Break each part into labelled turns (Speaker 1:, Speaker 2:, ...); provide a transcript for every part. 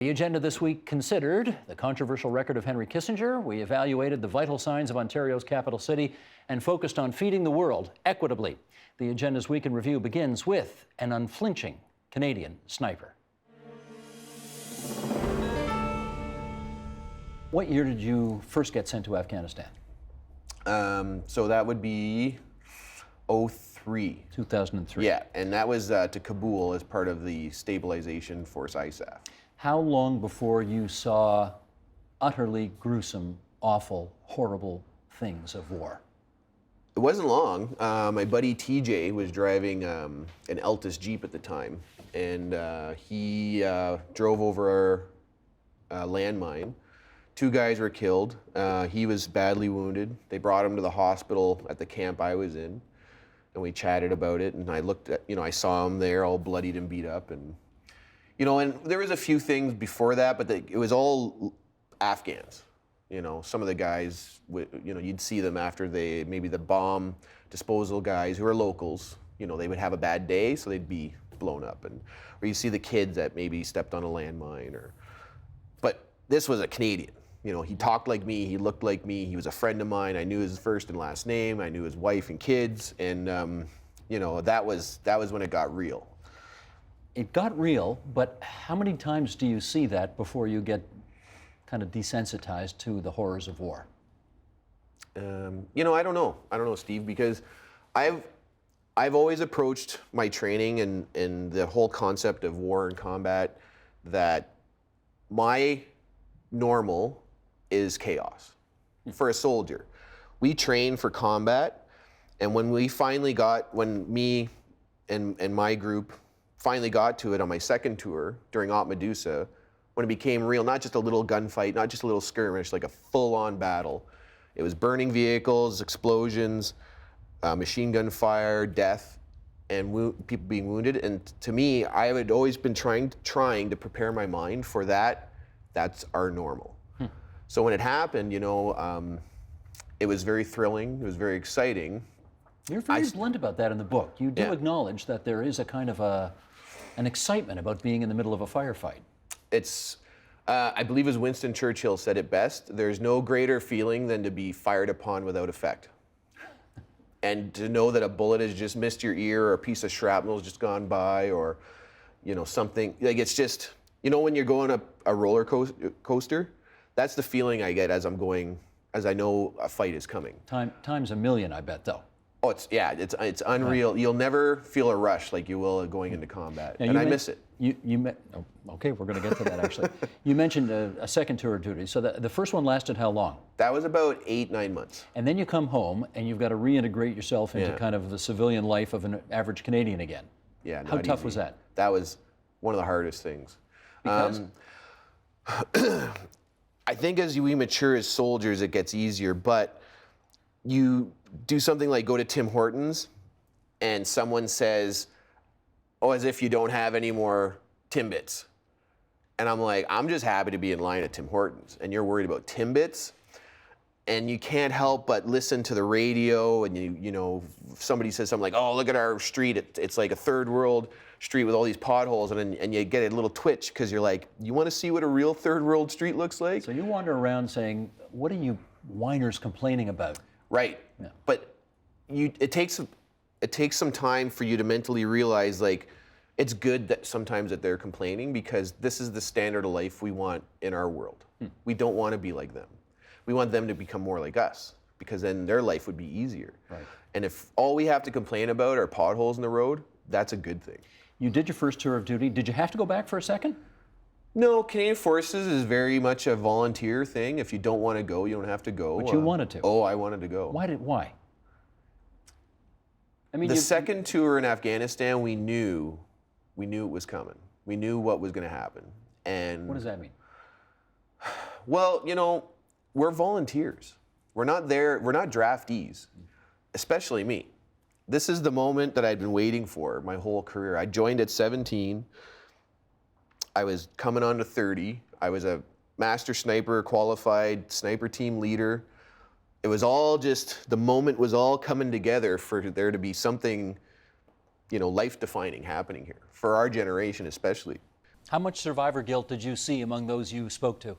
Speaker 1: The agenda this week considered the controversial record of Henry Kissinger. We evaluated the vital signs of Ontario's capital city and focused on feeding the world equitably. The agenda's week in review begins with an unflinching Canadian sniper. What year did you first get sent to Afghanistan?
Speaker 2: So that would be 2003.
Speaker 1: 2003.
Speaker 2: Yeah, and that was to Kabul as part of the stabilization force ISAF.
Speaker 1: How long before you saw utterly gruesome, awful, horrible things of war?
Speaker 2: It wasn't long. My buddy TJ was driving an Altus Jeep at the time, and he drove over a landmine. 2 guys were killed. He was badly wounded. They brought him to the hospital at the camp I was in, and we chatted about it. And I looked at, I saw him there all bloodied and beat up, and and there was a few things before that, but it was all Afghans. Some of the guys, you'd see them after maybe the bomb disposal guys who are locals, they would have a bad day, so they'd be blown up. Or you see the kids that maybe stepped on a landmine. But this was a Canadian. He talked like me, he looked like me, he was a friend of mine. I knew his first and last name, I knew his wife and kids, and that was when it got real.
Speaker 1: It got real, but how many times do you see that before you get kind of desensitized to the horrors of war?
Speaker 2: I don't know. I don't know, Steve, because I've always approached my training and the whole concept of war and combat that my normal is chaos. For a soldier, we train for combat, and when me and my group finally got to it on my second tour during Op Medusa, when it became real, not just a little gunfight, not just a little skirmish, like a full-on battle. It was burning vehicles, explosions, machine gun fire, death, and people being wounded. And to me, I had always been trying to prepare my mind for that. That's our normal. So when it happened, it was very thrilling. It was very exciting.
Speaker 1: You're very blunt about that in the book. You do acknowledge that there is a kind of an excitement about being in the middle of a firefight.
Speaker 2: It's, I believe as Winston Churchill said it best, there's no greater feeling than to be fired upon without effect. And to know that a bullet has just missed your ear, or a piece of shrapnel has just gone by, or, something, like it's just, when you're going up a roller coaster, that's the feeling I get as I know a fight is coming.
Speaker 1: Times a million, I bet, though.
Speaker 2: Oh, it's unreal. Right. You'll never feel a rush like you will going into combat, and I miss it.
Speaker 1: Okay, we're going to get to that, actually. You mentioned a second tour of duty. So the first one lasted how long?
Speaker 2: That was about 8-9 months.
Speaker 1: And then you come home, and you've got to reintegrate yourself into kind of the civilian life of an average Canadian again.
Speaker 2: Yeah,
Speaker 1: how tough was that?
Speaker 2: That was one of the hardest things.
Speaker 1: Because?
Speaker 2: I think as we mature as soldiers, it gets easier, but you do something like go to Tim Hortons, and someone says, "Oh, as if you don't have any more Timbits." And I'm like, I'm just happy to be in line at Tim Hortons, and you're worried about Timbits, and you can't help but listen to the radio, and if somebody says something like, "Oh, look at our street, it's like a third world street with all these potholes," and you get a little twitch because you're like, you want to see what a real third world street looks like?
Speaker 1: So you wander around saying, what are you whiners complaining about?
Speaker 2: Right. Yeah. But it takes some time for you to mentally realize, like, it's good that sometimes that they're complaining, because this is the standard of life we want in our world. We don't want to be like them. We want them to become more like us, because then their life would be easier.
Speaker 1: Right.
Speaker 2: And if all we have to complain about are potholes in the road, that's a good thing.
Speaker 1: You did your first tour of duty. Did you have to go back for a second?
Speaker 2: No, Canadian Forces is very much a volunteer thing. If you don't want to go, you don't have to go.
Speaker 1: But you wanted to.
Speaker 2: Oh, I wanted to go.
Speaker 1: Why? I mean,
Speaker 2: the second tour in Afghanistan, we knew it was coming. We knew what was going to happen. And
Speaker 1: what does that mean?
Speaker 2: Well, we're volunteers. We're not there. We're not draftees, especially me. This is the moment that I'd been waiting for my whole career. I joined at 17. I was coming on to 30. I was a master sniper, qualified sniper team leader. It was all just, the moment was all coming together for there to be something, life-defining happening here, for our generation especially.
Speaker 1: How much survivor guilt did you see among those you spoke to?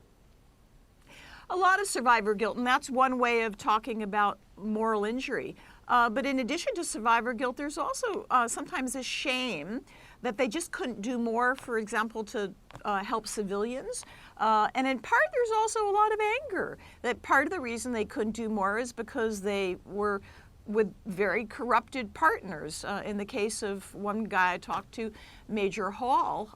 Speaker 3: A lot of survivor guilt, and that's one way of talking about moral injury. But in addition to survivor guilt, there's also sometimes a shame that they just couldn't do more, for example, to help civilians. And in part, there's also a lot of anger that part of the reason they couldn't do more is because they were with very corrupted partners. In the case of one guy I talked to, Major Hall,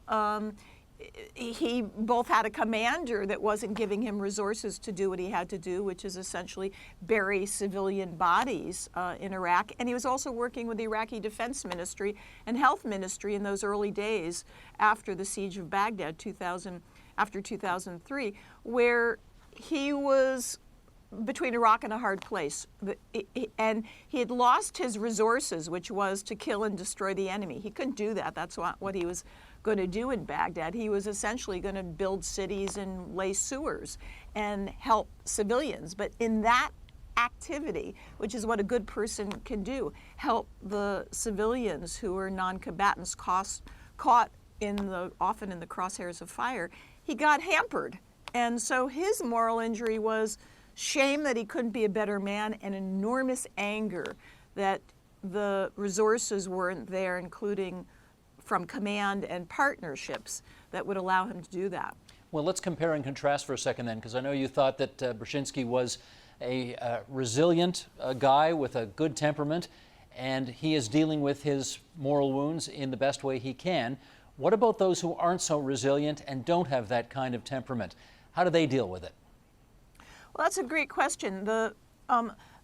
Speaker 3: he both had a commander that wasn't giving him resources to do what he had to do, which is essentially bury civilian bodies in Iraq. And he was also working with the Iraqi Defense Ministry and Health Ministry in those early days after the siege of Baghdad, after 2003, where he was between a rock and a hard place. And he had lost his resources, which was to kill and destroy the enemy. He couldn't do that. That's what he was going to do in Baghdad. He was essentially going to build cities and lay sewers and help civilians. But in that activity, which is what a good person can do, help the civilians who are non-combatants caught often in the crosshairs of fire, he got hampered. And so his moral injury was shame that he couldn't be a better man and enormous anger that the resources weren't there, including from command and partnerships that would allow him to do that.
Speaker 1: Well, let's compare and contrast for a second then, because I know you thought that Brzezinski was a resilient guy with a good temperament, and he is dealing with his moral wounds in the best way he can. What about those who aren't so resilient and don't have that kind of temperament? How do they deal with it?
Speaker 3: Well, that's a great question. The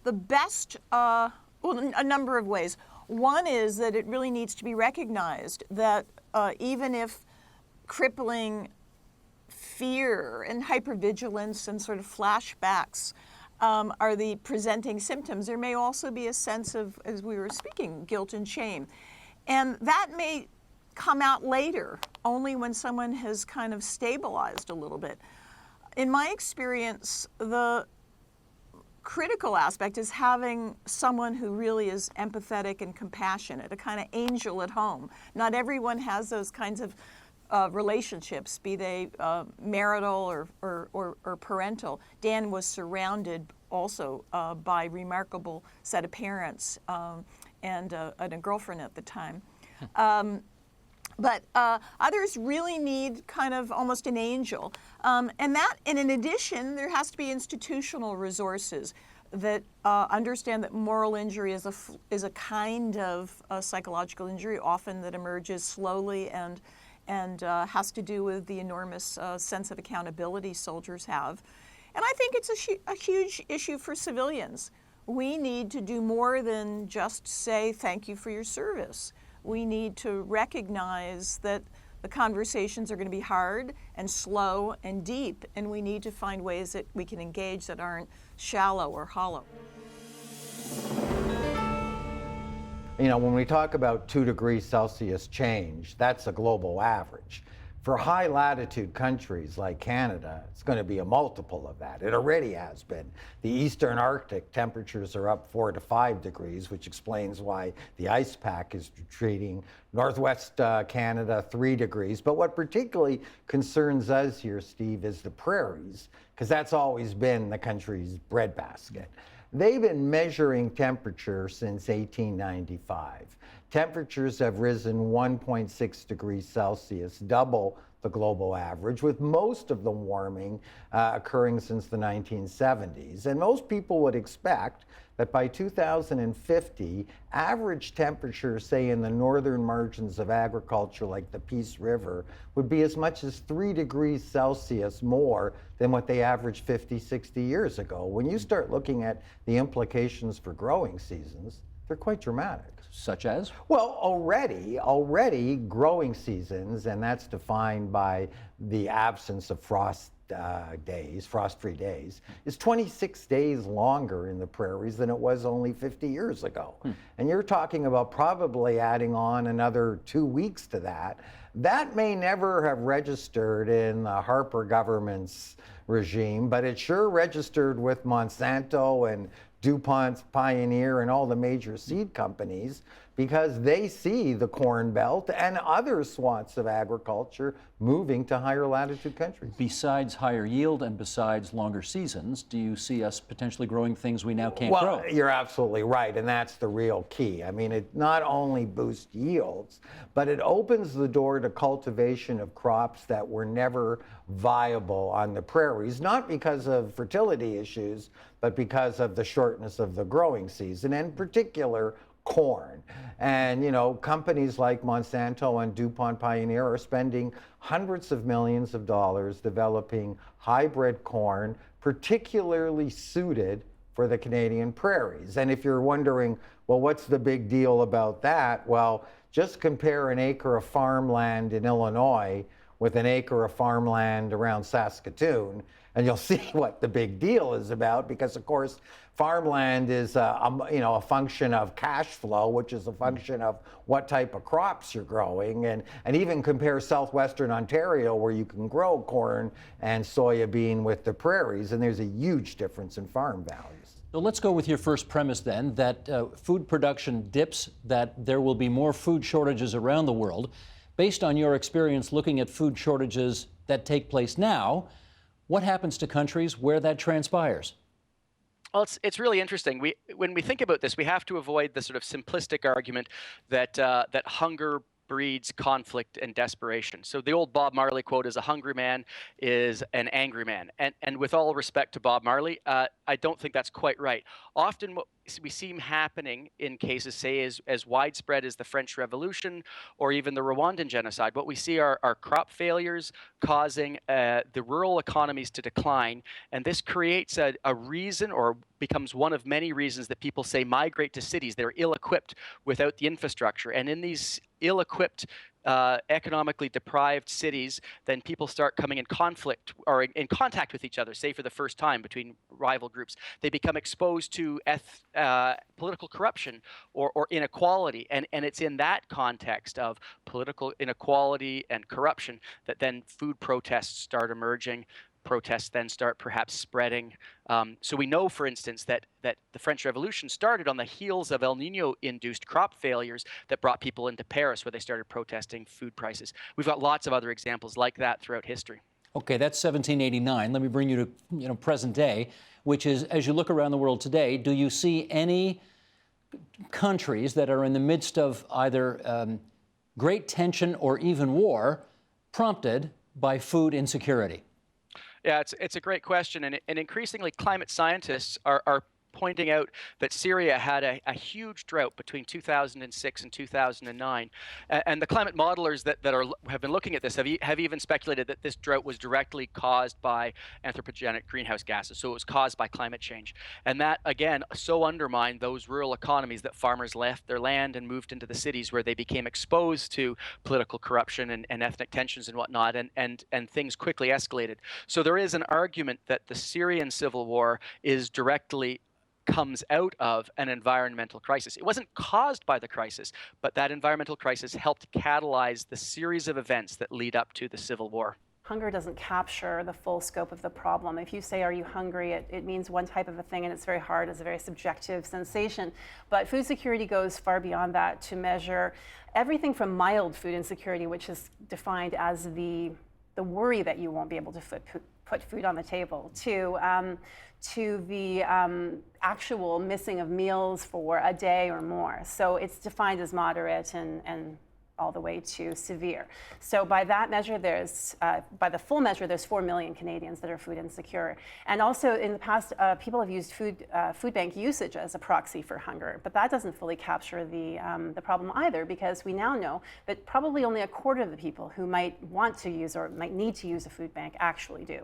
Speaker 3: best, well, a number of ways. One is that it really needs to be recognized that even if crippling fear and hypervigilance and sort of flashbacks are the presenting symptoms, there may also be a sense of, as we were speaking, guilt and shame. And that may come out later, only when someone has kind of stabilized a little bit. In my experience, the critical aspect is having someone who really is empathetic and compassionate, a kind of angel at home. Not everyone has those kinds of relationships, be they marital or parental. Dan was surrounded also by a remarkable set of parents and a girlfriend at the time. But others really need kind of almost an angel. And in addition, there has to be institutional resources that understand that moral injury is a kind of psychological injury, often that emerges slowly and has to do with the enormous sense of accountability soldiers have. And I think it's a huge issue for civilians. We need to do more than just say thank you for your service. We need to recognize that the conversations are going to be hard and slow and deep, and we need to find ways that we can engage that aren't shallow or hollow.
Speaker 4: You know, when we talk about 2 degrees Celsius change, that's a global average. For high latitude countries like Canada, it's going to be a multiple of that. It already has been. The Eastern Arctic temperatures are up 4 to 5 degrees, which explains why the ice pack is retreating. Northwest Canada, 3 degrees. But what particularly concerns us here, Steve, is the prairies, because that's always been the country's breadbasket. They've been measuring temperature since 1895. Temperatures have risen 1.6 degrees Celsius, double the global average, with most of the warming occurring since the 1970s. And most people would expect that by 2050, average temperatures, say in the northern margins of agriculture like the Peace River, would be as much as 3 degrees Celsius more than what they averaged 50, 60 years ago. When you start looking at the implications for growing seasons, they're quite dramatic.
Speaker 1: Such as?
Speaker 4: Well, already growing seasons, and that's defined by the absence of frost-free days, is 26 days longer in the prairies than it was only 50 years ago. And you're talking about probably adding on another 2 weeks to that. That may never have registered in the Harper government's regime, but it sure registered with Monsanto and DuPont's Pioneer and all the major seed companies, because they see the Corn Belt and other swaths of agriculture moving to higher latitude countries.
Speaker 1: Besides higher yield and besides longer seasons, do you see us potentially growing things we now can't
Speaker 4: Well,
Speaker 1: grow?
Speaker 4: you're absolutely right, and that's the real key. I mean, it not only boosts yields, but it opens the door to cultivation of crops that were never viable on the prairies, not because of fertility issues, but because of the shortness of the growing season, and in particular, corn. And, you know, companies like Monsanto and DuPont Pioneer are spending hundreds of millions of dollars developing hybrid corn, particularly suited for the Canadian prairies. And if you're wondering, well, what's the big deal about that? Well, just compare an acre of farmland in Illinois with an acre of farmland around Saskatoon, and you'll see what the big deal is about, because of course farmland is a function of cash flow, which is a function of what type of crops you're growing, and even compare southwestern Ontario, where you can grow corn and soybean, with the prairies, and there's a huge difference in farm values.
Speaker 1: So let's go with your first premise then, that food production dips, that there will be more food shortages around the world. Based on your experience looking at food shortages that take place now, what happens to countries where that transpires?
Speaker 5: Well, it's really interesting. When we think about this, we have to avoid the sort of simplistic argument that that hunger breeds conflict and desperation. So the old Bob Marley quote is, "A hungry man is an angry man." And with all respect to Bob Marley, I don't think that's quite right. Often what we see happening in cases, say, as widespread as the French Revolution or even the Rwandan genocide, what we see are crop failures causing the rural economies to decline. And this creates a reason, or becomes one of many reasons, that people say migrate to cities. They're ill-equipped without the infrastructure. And in these ill-equipped, economically deprived cities, then people start coming in conflict or in contact with each other, say for the first time, between rival groups. They become exposed to political corruption or inequality. And it's in that context of political inequality and corruption that then food protests start emerging. Protests then start perhaps spreading. So we know, for instance, that the French Revolution started on the heels of El Nino-induced crop failures that brought people into Paris, where they started protesting food prices. We've got lots of other examples like that throughout history.
Speaker 1: Okay, that's 1789. Let me bring you to present day, which is, as you look around the world today, do you see any countries that are in the midst of either great tension or even war prompted by food insecurity?
Speaker 5: Yeah, it's a great question, and increasingly climate scientists are pointing out that Syria had a huge drought between 2006 and 2009, and the climate modelers that have been looking at this have even speculated that this drought was directly caused by anthropogenic greenhouse gases, so it was caused by climate change. And that, again, so undermined those rural economies that farmers left their land and moved into the cities, where they became exposed to political corruption and ethnic tensions and whatnot, and things quickly escalated. So there is an argument that the Syrian civil war comes out of an environmental crisis. It wasn't caused by the crisis, but that environmental crisis helped catalyze the series of events that lead up to the civil war.
Speaker 6: Hunger doesn't capture the full scope of the problem. If you say, are you hungry, it means one type of a thing, and it's very hard, it's a very subjective sensation. But food security goes far beyond that to measure everything from mild food insecurity, which is defined as the worry that you won't be able to put food on the table, to the actual missing of meals for a day or more. So it's defined as moderate and all the way to severe. So by that measure, by the full measure, there's 4 million Canadians that are food insecure. And also in the past, people have used food bank usage as a proxy for hunger, but that doesn't fully capture the problem either, because we now know that probably only a quarter of the people who might want to use or might need to use a food bank actually do.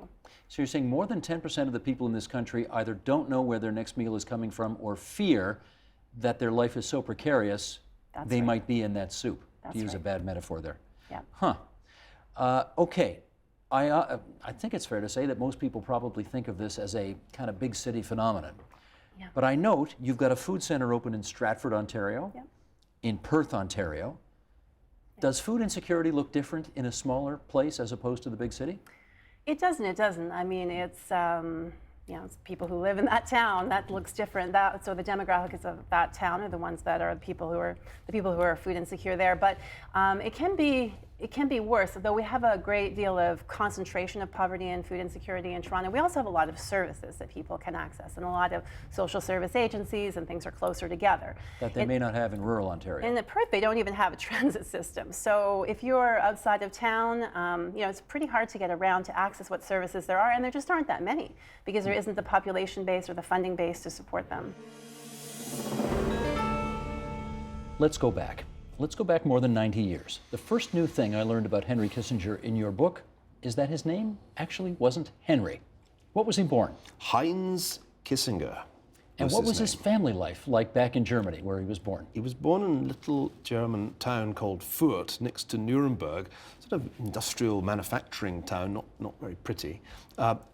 Speaker 1: So you're saying more than 10% of the people in this country either don't know where their next meal is coming from, or fear that their life is so precarious they might be in that soup. To use a bad metaphor there.
Speaker 6: Yeah.
Speaker 1: Huh. Okay. I think it's fair to say that most people probably think of this as a kind of big city phenomenon.
Speaker 6: Yeah.
Speaker 1: But I note you've got a food center open in Stratford, Ontario,
Speaker 6: yeah.
Speaker 1: in Perth, Ontario. Yeah. Does food insecurity look different in a smaller place as opposed to the big city?
Speaker 6: It doesn't. I mean, it's it's people who live in that town, that looks different. So the demographics of that town are the ones that are the people who are food insecure there. But it can be worse. Though we have a great deal of concentration of poverty and food insecurity in Toronto, we also have a lot of services that people can access, and a lot of social service agencies, and things are closer together.
Speaker 1: That they may not have in rural Ontario.
Speaker 6: In the Perth, they don't even have a transit system. So if you're outside of town, it's pretty hard to get around to access what services there are, and there just aren't that many because there isn't the population base or the funding base to support them.
Speaker 1: Let's go back. Let's go back more than 90 years. The first new thing I learned about Henry Kissinger in your book is that his name actually wasn't Henry. What was he born?
Speaker 7: Heinz Kissinger.
Speaker 1: And what was his family life like back in Germany, where he was born?
Speaker 7: He was born in a little German town called Fürth, next to Nuremberg, sort of industrial manufacturing town, not very pretty.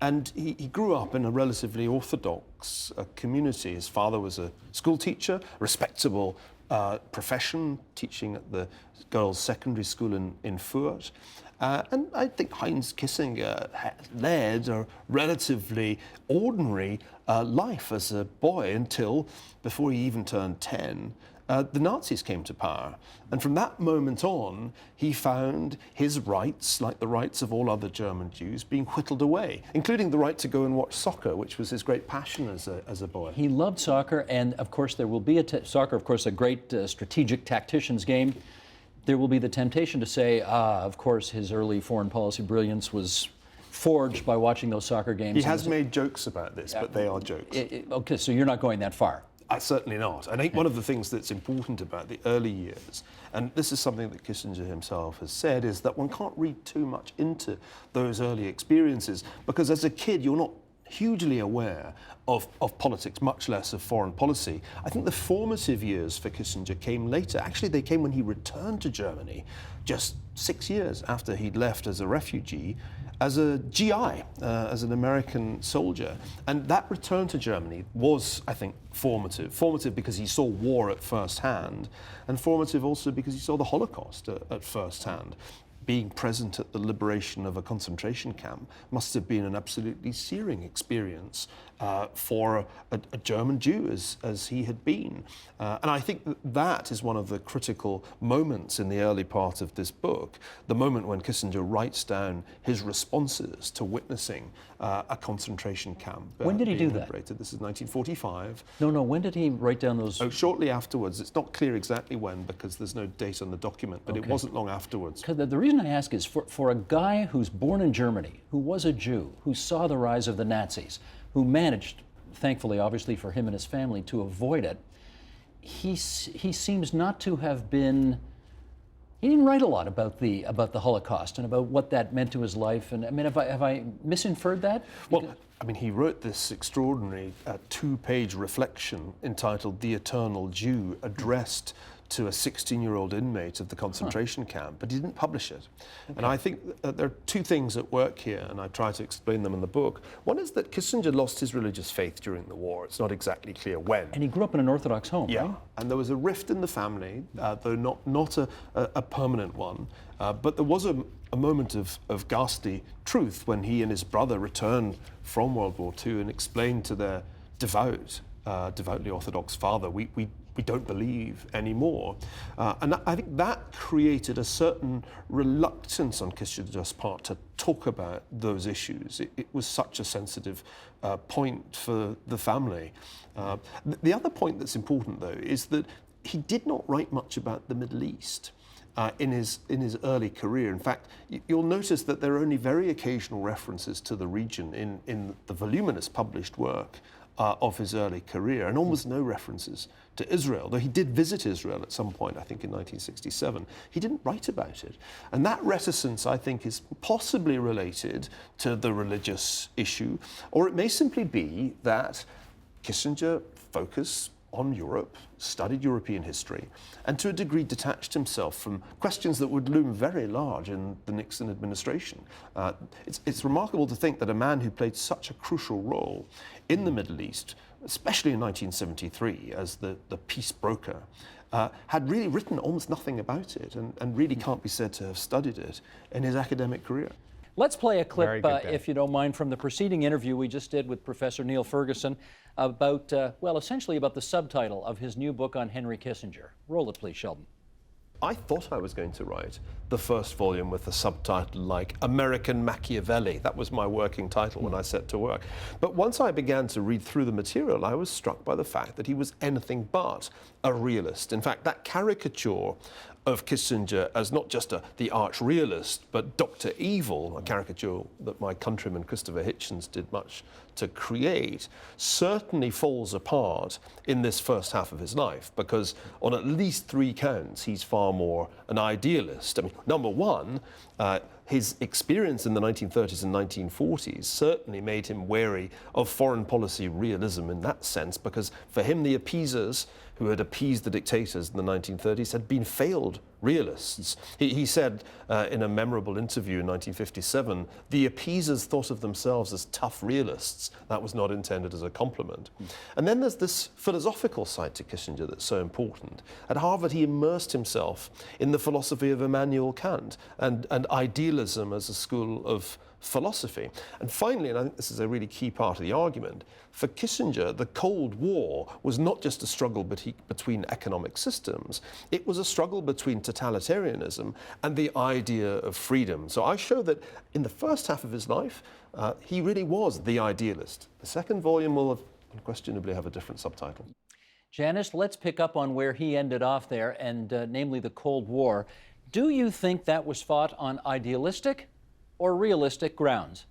Speaker 7: And he grew up in a relatively orthodox community. His father was a school teacher, respectable profession, teaching at the girls' secondary school in Fürth. And I think Heinz Kissinger led a relatively ordinary life as a boy until, before he even turned 10, the Nazis came to power. And from that moment on, he found his rights, like the rights of all other German Jews, being whittled away, including the right to go and watch soccer, which was his great passion as a boy.
Speaker 1: He loved soccer, and of course there will be soccer, of course, a great strategic tactician's game. There will be the temptation to say, of course, his early foreign policy brilliance was forged by watching those soccer games.
Speaker 7: He has made jokes about this, but they are jokes.
Speaker 1: Okay, so you're not going that far.
Speaker 7: Certainly not. I think one of the things that's important about the early years, and this is something that Kissinger himself has said, is that one can't read too much into those early experiences, because as a kid you're not hugely aware of politics, much less of foreign policy. I think the formative years for Kissinger came later. Actually, they came when he returned to Germany, just 6 years after he'd left as a refugee, as a GI, as an American soldier. And that return to Germany was, I think, formative. Formative because he saw war at first hand, and formative also because he saw the Holocaust at first hand. Being present at the liberation of a concentration camp must have been an absolutely searing experience for a German Jew as he had been. And I think that is one of the critical moments in the early part of this book, the moment when Kissinger writes down his responses to witnessing a concentration camp.
Speaker 1: When did he do that?
Speaker 7: Liberated. This is 1945.
Speaker 1: No, when did he write down those?
Speaker 7: Oh, shortly afterwards. It's not clear exactly when because there's no date on the document, but it wasn't long afterwards.
Speaker 1: The reason I ask is for a guy who's born in Germany, who was a Jew, who saw the rise of the Nazis, who managed, thankfully, obviously for him and his family, to avoid it, he seems not to have been. He didn't write a lot about the Holocaust and about what that meant to his life. And I mean, have I misinferred that?
Speaker 7: Well, I mean, he wrote this extraordinary two-page reflection entitled "The Eternal Jew," addressed to a 16-year-old inmate of the concentration camp, but he didn't publish it. Okay. And I think there are two things at work here, and I try to explain them in the book. One is that Kissinger lost his religious faith during the war. It's not exactly clear when.
Speaker 1: And he grew up in an Orthodox home,
Speaker 7: yeah.
Speaker 1: Right?
Speaker 7: And there was a rift in the family, though not a permanent one. But there was a moment of ghastly truth when he and his brother returned from World War II and explained to their devoutly Orthodox father, we don't believe anymore. And I think that created a certain reluctance on Kissinger's part to talk about those issues. It was such a sensitive point for the family. The other point that's important, though, is that he did not write much about the Middle East in his early career. In fact, you'll notice that there are only very occasional references to the region in the voluminous published work of his early career, and almost no references to Israel, though he did visit Israel at some point, I think in 1967. He didn't write about it. And that reticence, I think, is possibly related to the religious issue, or it may simply be that Kissinger focused on Europe, studied European history, and to a degree detached himself from questions that would loom very large in the Nixon administration. It's remarkable to think that a man who played such a crucial role in the Middle East, especially in 1973 as the peace broker, had really written almost nothing about it and really can't be said to have studied it in his academic career.
Speaker 1: Let's play a clip,
Speaker 8: Very good day.
Speaker 1: if you don't mind, from the preceding interview we just did with Professor Neil Ferguson about, well, essentially about the subtitle of his new book on Henry Kissinger. Roll it, please, Sheldon.
Speaker 7: I thought I was going to write the first volume with the subtitle like American Machiavelli. That was my working title when I set to work. But once I began to read through the material, I was struck by the fact that he was anything but a realist. In fact, that caricature of Kissinger as not just the arch realist, but Dr. Evil, a caricature that my countryman Christopher Hitchens did much to create, certainly falls apart in this first half of his life, because on at least 3 counts, he's far more an idealist. I mean, number one, his experience in the 1930s and 1940s certainly made him wary of foreign policy realism in that sense, because for him, the appeasers who had appeased the dictators in the 1930s had been failed realists. He said in a memorable interview in 1957, the appeasers thought of themselves as tough realists. That was not intended as a compliment. And then there's this philosophical side to Kissinger that's so important. At Harvard, he immersed himself in the philosophy of Immanuel Kant and idealism as a school of philosophy. And finally, and I think this is a really key part of the argument, for Kissinger, the Cold War was not just a struggle between economic systems, it was a struggle between totalitarianism and the idea of freedom. So I show that in the first half of his life, he really was the idealist. The second volume will unquestionably have a different subtitle.
Speaker 1: Janice, let's pick up on where he ended off there, and namely the Cold War. Do you think that was fought on idealistic or realistic grounds?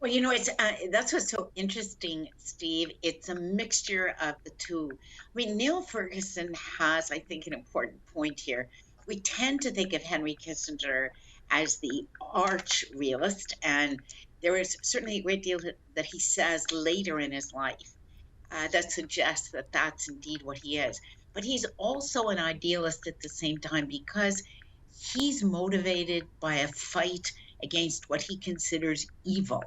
Speaker 9: Well, you know, it's that's what's so interesting, Steve. It's a mixture of the two. I mean, Neil Ferguson has, I think, an important point here. We tend to think of Henry Kissinger as the arch realist, and there is certainly a great deal that he says later in his life that suggests that that's indeed what he is. But he's also an idealist at the same time, because he's motivated by a fight against what he considers evil.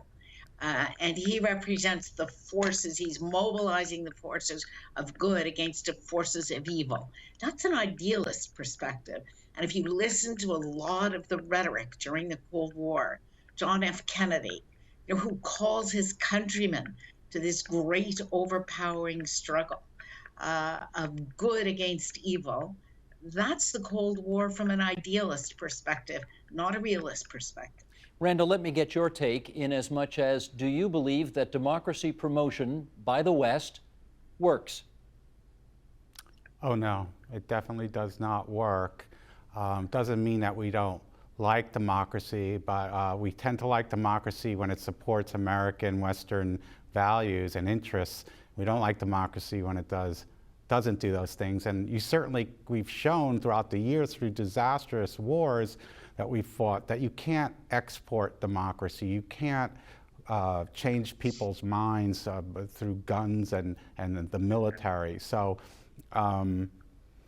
Speaker 9: And he represents the forces, he's mobilizing the forces of good against the forces of evil. That's an idealist perspective. And if you listen to a lot of the rhetoric during the Cold War, John F. Kennedy, you know, who calls his countrymen to this great overpowering struggle of good against evil, that's the Cold War from an idealist perspective, not a realist perspective.
Speaker 1: Randall, let me get your take in as much as, do you believe that democracy promotion by the West works?
Speaker 8: Oh, no, it definitely does not work. Doesn't mean that we don't like democracy, but we tend to like democracy when it supports American Western values and interests. We don't like democracy when it doesn't do those things. And we've shown throughout the years through disastrous wars that we fought that you can't export democracy. You can't change people's minds through guns and the military. So,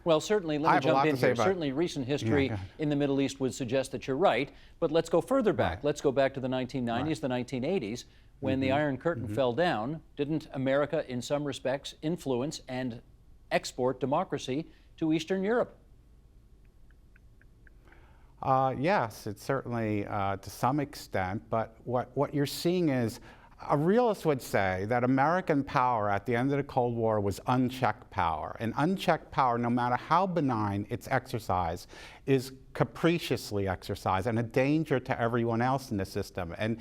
Speaker 1: well, certainly, let me jump in here. Certainly, recent history in the Middle East would suggest that you're right, but let's go further back. Right. Let's go back to the 1990s, the 1980s, when the Iron Curtain fell down. Didn't America, in some respects, influence and export democracy to Eastern Europe?
Speaker 8: Yes, it's certainly to some extent, but what you're seeing is a realist would say that American power at the end of the Cold War was unchecked power. And unchecked power, no matter how benign its exercise, is capriciously exercised and a danger to everyone else in the system. And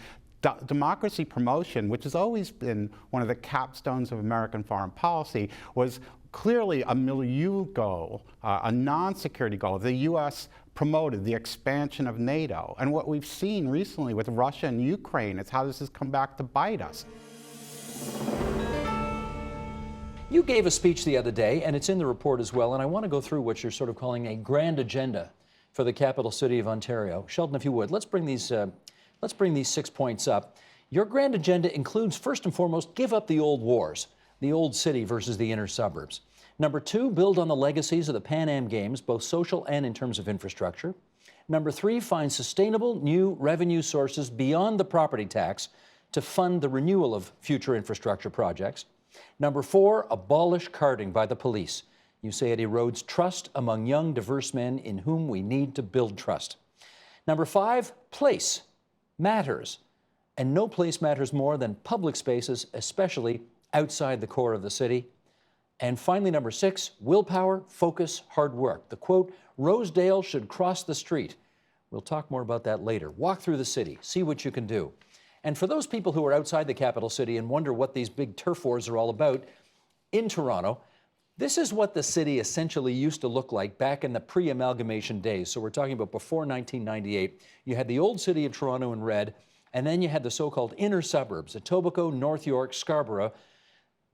Speaker 8: democracy promotion, which has always been one of the capstones of American foreign policy, was clearly a milieu goal, a non-security goal. The U.S. promoted the expansion of NATO. And what we've seen recently with Russia and Ukraine is how this has come back to bite us.
Speaker 1: You gave a speech the other day, and it's in the report as well, and I want to go through what you're sort of calling a grand agenda for the capital city of Ontario. Sheldon, if you would, let's bring these 6 points up. Your grand agenda includes, first and foremost, give up the old wars, the old city versus the inner suburbs. Number 2, build on the legacies of the Pan Am Games, both social and in terms of infrastructure. Number 3, find sustainable new revenue sources beyond the property tax to fund the renewal of future infrastructure projects. Number 4, abolish carding by the police. You say it erodes trust among young, diverse men in whom we need to build trust. Number 5, place. matters. And no place matters more than public spaces, especially outside the core of the city. And finally, number 6, willpower, focus, hard work. The quote, Rosedale should cross the street. We'll talk more about that later. Walk through the city, see what you can do. And for those people who are outside the capital city and wonder what these big turf wars are all about, in Toronto, this is what the city essentially used to look like back in the pre-amalgamation days. So we're talking about before 1998. You had the old city of Toronto in red, and then you had the so-called inner suburbs, Etobicoke, North York, Scarborough,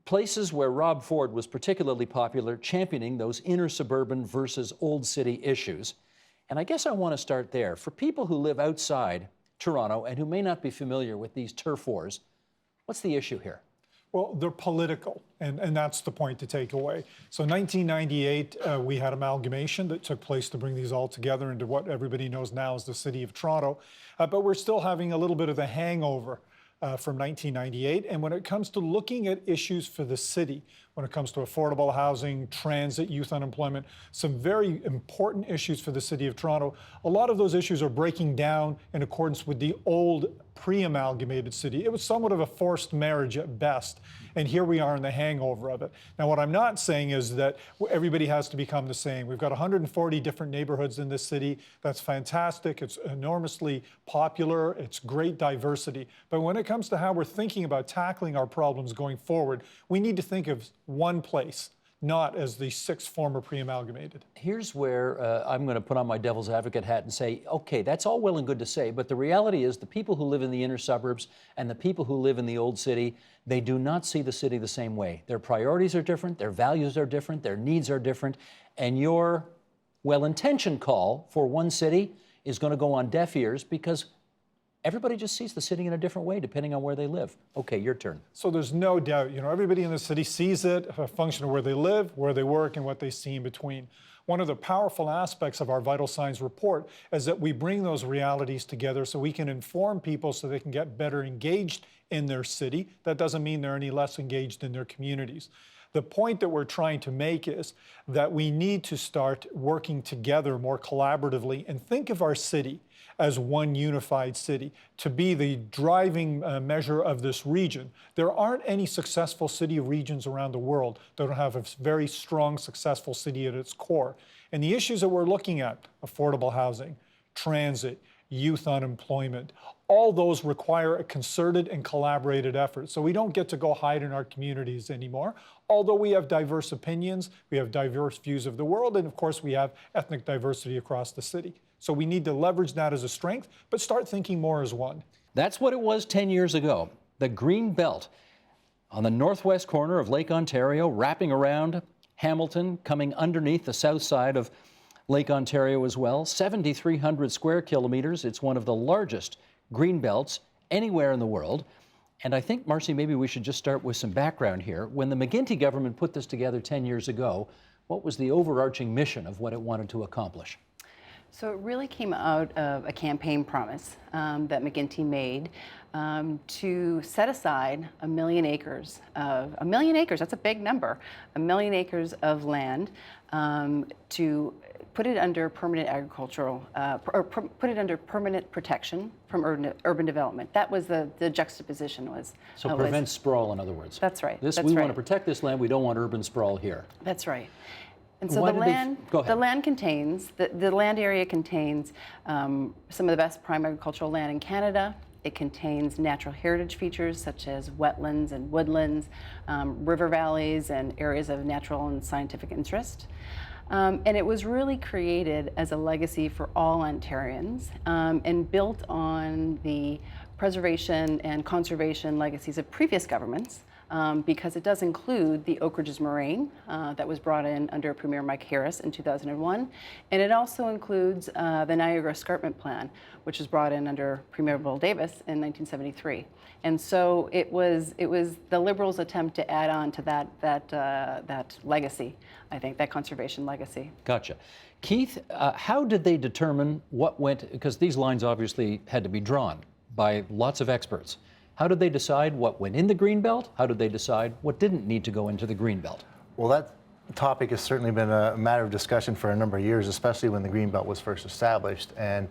Speaker 1: places where Rob Ford was particularly popular, championing those inner suburban versus old city issues. And I guess I want to start there. For people who live outside Toronto and who may not be familiar with these turf wars, what's the issue here?
Speaker 10: Well, they're political, and that's the point to take away. So 1998, we had amalgamation that took place to bring these all together into what everybody knows now as the City of Toronto. But we're still having a little bit of a hangover from 1998. And when it comes to looking at issues for the city, when it comes to affordable housing, transit, youth unemployment, some very important issues for the City of Toronto, a lot of those issues are breaking down in accordance with the old pre-amalgamated city. It was somewhat of a forced marriage at best. And here we are in the hangover of it. Now, what I'm not saying is that everybody has to become the same. We've got 140 different neighborhoods in this city. That's fantastic. It's enormously popular. It's great diversity. But when it comes to how we're thinking about tackling our problems going forward, we need to think of one place, not as the 6 former pre-amalgamated.
Speaker 1: Here's where I'm going to put on my devil's advocate hat and say, okay, that's all well and good to say, but the reality is the people who live in the inner suburbs and the people who live in the old city, they do not see the city the same way. Their priorities are different, their values are different, their needs are different, and your well-intentioned call for one city is going to go on deaf ears because everybody just sees the city in a different way depending on where they live. Okay, your turn.
Speaker 10: So there's no doubt, everybody in the city sees it, a function of where they live, where they work, and what they see in between. One of the powerful aspects of our Vital Signs report is that we bring those realities together so we can inform people so they can get better engaged in their city. That doesn't mean they're any less engaged in their communities. The point that we're trying to make is that we need to start working together more collaboratively and think of our city as one unified city to be the driving measure of this region. There aren't any successful city regions around the world that don't have a very strong, successful city at its core. And the issues that we're looking at, affordable housing, transit, youth unemployment, all those require a concerted and collaborated effort. So we don't get to go hide in our communities anymore. Although we have diverse opinions, we have diverse views of the world, and of course we have ethnic diversity across the city. So we need to leverage that as a strength, but start thinking more as one.
Speaker 1: That's what it was 10 years ago. The Green Belt on the northwest corner of Lake Ontario, wrapping around Hamilton, coming underneath the south side of Lake Ontario as well. 7,300 square kilometers. It's one of the largest green belts anywhere in the world. And I think, Marcy, maybe we should just start with some background here. When the McGuinty government put this together 10 years ago, what was the overarching mission of what it wanted to accomplish?
Speaker 11: So it really came out of a campaign promise that McGuinty made to set aside 1 million acres of, 1 million acres, that's a big number, 1 million acres of land to put it under permanent agricultural, put it under permanent protection from urban development. That was the juxtaposition was.
Speaker 1: So prevent sprawl, in other words.
Speaker 11: That's right.
Speaker 1: We want to protect this land, we don't want urban sprawl here.
Speaker 11: That's right. And so the land contains, the land area contains some of the best prime agricultural land in Canada. It contains natural heritage features such as wetlands and woodlands, river valleys, and areas of natural and scientific interest. And it was really created as a legacy for all Ontarians and built on the preservation and conservation legacies of previous governments. Because it does include the Oak Ridges Moraine that was brought in under Premier Mike Harris in 2001. And it also includes the Niagara Escarpment Plan, which was brought in under Premier Bill Davis in 1973. And so it was the Liberals' attempt to add on to that legacy, I think, that conservation legacy.
Speaker 1: Gotcha. Keith, how did they determine what went, because these lines obviously had to be drawn by lots of experts. How did they decide what went in the Greenbelt? How did they decide what didn't need to go into the Greenbelt?
Speaker 12: Well, that topic has certainly been a matter of discussion for a number of years, especially when the Greenbelt was first established. And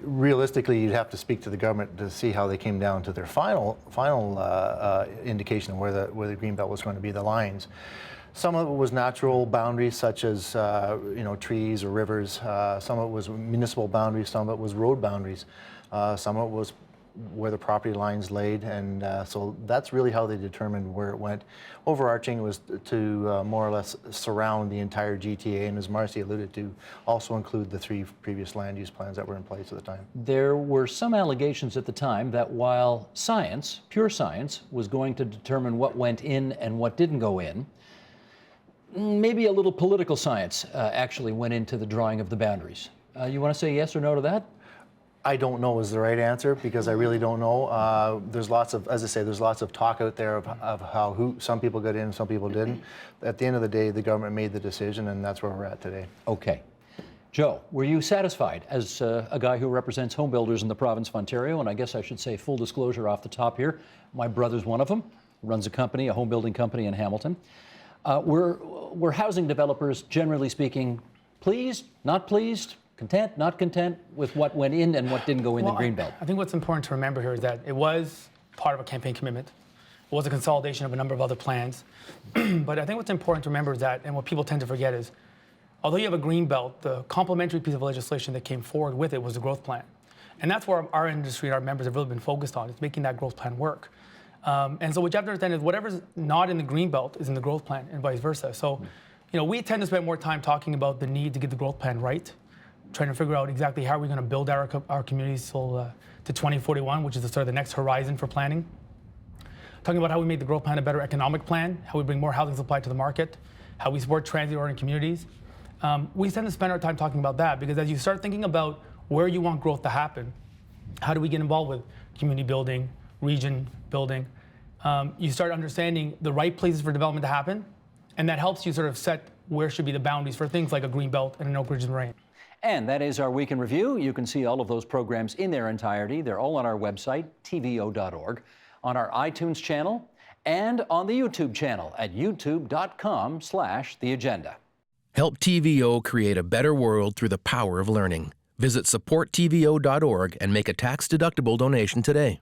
Speaker 12: realistically, you'd have to speak to the government to see how they came down to their final indication of where the greenbelt was going to be, the lines. Some of it was natural boundaries, such as trees or rivers. Some of it was municipal boundaries. Some of it was road boundaries. Some of it was where the property lines laid, and so that's really how they determined where it went. Overarching, it was to more or less surround the entire GTA, and as Marcy alluded to, also include the 3 previous land use plans that were in place at the time.
Speaker 1: There were some allegations at the time that while science, pure science, was going to determine what went in and what didn't go in, maybe a little political science actually went into the drawing of the boundaries. You want to say yes or no to that?
Speaker 12: I don't know is the right answer, because I really don't know. There's lots of, as I say, there's lots of talk out there of how some people got in, some people didn't. At the end of the day, the government made the decision, and that's where we're at today.
Speaker 1: Okay. Joe, were you satisfied as a guy who represents home builders in the province of Ontario? And I guess I should say, full disclosure off the top here, my brother's one of them, runs a company, a home building company in Hamilton. Were housing developers, generally speaking, pleased, not pleased, content, not content with what went in and what didn't go in the Greenbelt?
Speaker 13: I think what's important to remember here is that it was part of a campaign commitment. It was a consolidation of a number of other plans. But I think what's important to remember is that, and what people tend to forget is, although you have a Greenbelt, the complementary piece of legislation that came forward with it was the growth plan. And that's where our industry and our members have really been focused on, is making that growth plan work. And so what you have to understand is whatever's not in the Greenbelt is in the growth plan, and vice versa. So, we tend to spend more time talking about the need to get the growth plan right, trying to figure out exactly how we're going to build our communities to 2041, which is the sort of the next horizon for planning. Talking about how we make the growth plan a better economic plan, how we bring more housing supply to the market, how we support transit-oriented communities. We tend to spend our time talking about that, because as you start thinking about where you want growth to happen, how do we get involved with community building, region building, you start understanding the right places for development to happen, and that helps you sort of set where should be the boundaries for things like a Greenbelt and an Oak Ridge Moraine.
Speaker 1: And that is our Week in Review. You can see all of those programs in their entirety. They're all on our website, tvo.org, on our iTunes channel, and on the YouTube channel at youtube.com/theagenda.
Speaker 14: Help TVO create a better world through the power of learning. Visit supporttvo.org and make a tax-deductible donation today.